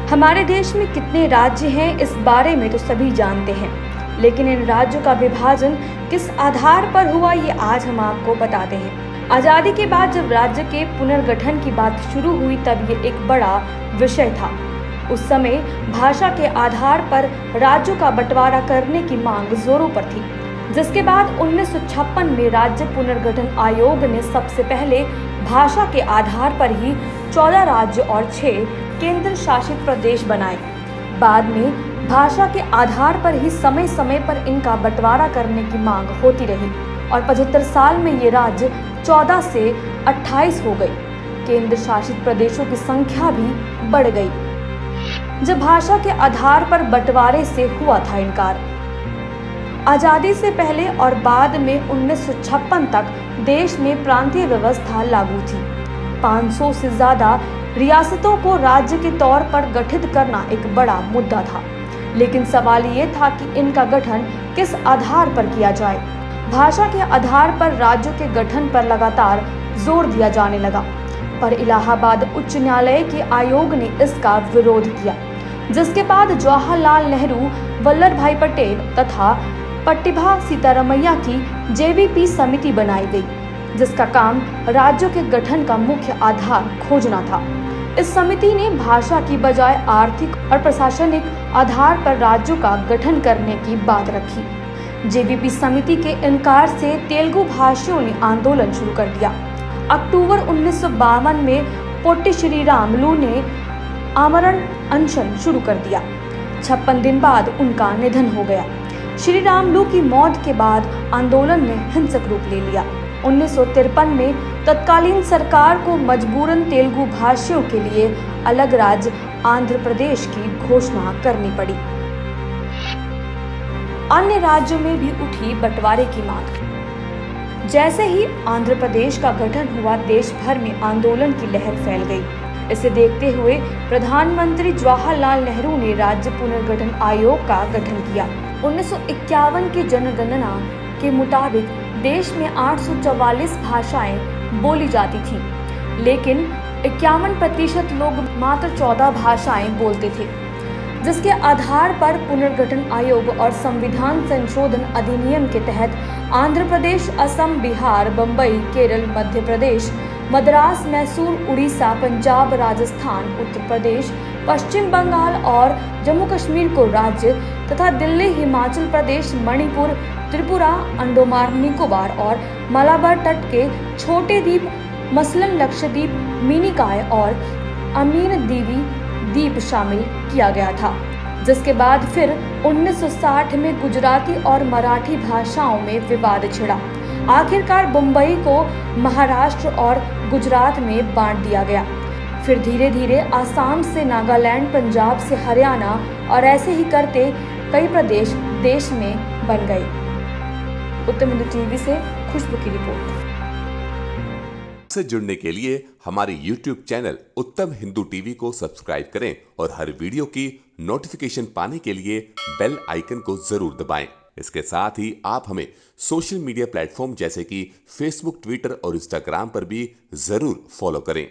हमारे देश में कितने राज्य हैं इस बारे में तो सभी जानते हैं, लेकिन इन राज्यों का विभाजन किस आधार पर हुआ ये आज हम आपको बताते हैं। आजादी के बाद जब राज्य के पुनर्गठन की बात शुरू हुई तब ये एक बड़ा विषय था। उस समय भाषा के आधार पर राज्यों का बंटवारा करने की मांग जोरों पर थी, जिसके बाद 1956 में राज्य पुनर्गठन आयोग ने सबसे पहले भाषा के आधार पर ही 14 राज्य और 6 केंद्र शासित प्रदेश बनाए। बाद में भाषा के आधार पर ही समय समय पर इनका बंटवारा करने की मांग होती रही और 75 साल में ये राज्य 14 से 28 हो गए। केंद्र शासित प्रदेशों की संख्या भी बढ़ गई। जब भाषा के आधार पर बंटवारे से हुआ था इनकार। आजादी से पहले और बाद में 1956 तक देश में प्रांतीय व्यवस्था लागू थी। 500 से ज्यादा रियासतों को राज्य के तौर पर गठित करना एक बड़ा मुद्दा था, लेकिन सवाल ये था कि इनका गठन किस आधार पर किया जाए। भाषा के आधार पर राज्यों के गठन पर लगातार जोर दिया जाने लगा, पर इलाहाबाद उच्च न्यायालय के आयोग ने इसका विरोध किया, जिसके बाद जवाहरलाल नेहरू, वल्लभ भाई पटेल तथा प्रतिभा सीतारमैया की जेवीपी समिति बनाई गई, जिसका काम राज्यों के गठन का मुख्य आधार खोजना था। इस समिति ने भाषा की बजाय आर्थिक और प्रशासनिक आधार पर राज्यों का गठन करने की बात रखी। जेवीपी समिति के इनकार से तेलुगु भाषियों ने आंदोलन शुरू कर दिया। अक्टूबर 1952 में पोट्टी श्रीरामुलु ने आमरण अनशन शुरू कर दिया। 56 दिन बाद उनका निधन हो गया। श्रीरामुलु की मौत के बाद आंदोलन ने हिंसक रूप ले लिया। 1953 में तत्कालीन सरकार को मजबूरन तेलुगु भाषियों के लिए अलग राज्य आंध्र प्रदेश की घोषणा करनी पड़ी। अन्य राज्यों में भी उठी बंटवारे की मांग। जैसे ही आंध्र प्रदेश का गठन हुआ, देश भर में आंदोलन की लहर फैल गई। इसे देखते हुए प्रधानमंत्री जवाहरलाल नेहरू ने राज्य पुनर्गठन आयोग का गठन किया। 1951 की जनगणना के मुताबिक देश में 844 भाषाएं बोली जाती थीं, लेकिन 51% लोग मात्र 14 भाषाएं बोलते थे, जिसके आधार पर पुनर्गठन आयोग और संविधान संशोधन अधिनियम के तहत आंध्र प्रदेश, असम, बिहार, बम्बई, केरल, मध्य प्रदेश, मद्रास, मैसूर, उड़ीसा, पंजाब, राजस्थान, उत्तर प्रदेश, पश्चिम बंगाल और जम्मू कश्मीर को राज्य तथा दिल्ली, हिमाचल प्रदेश, मणिपुर, त्रिपुरा, अंडमान निकोबार और मलाबार तट के छोटे द्वीप मसलन लक्षद्वीप, मिनिकॉय और अमीन दीवी द्वीप शामिल किया गया था, जिसके बाद फिर 1960 में गुजराती और मराठी भाषाओं में विवाद छिड़ा। आखिरकार बम्बई को महाराष्ट्र और गुजरात में बांट दिया गया। फिर धीरे धीरे आसाम से नागालैंड, पंजाब से हरियाणा और ऐसे ही करते कई प्रदेश देश में बन गए। उत्तम हिंदू टीवी से खुशबू की रिपोर्ट। से जुड़ने के लिए हमारे YouTube चैनल उत्तम हिंदू टीवी को सब्सक्राइब करें और हर वीडियो की नोटिफिकेशन पाने के लिए बेल आइकन को जरूर दबाएं। इसके साथ ही आप हमें सोशल मीडिया प्लेटफॉर्म जैसे कि फेसबुक, ट्विटर और इंस्टाग्राम पर भी जरूर फॉलो करें।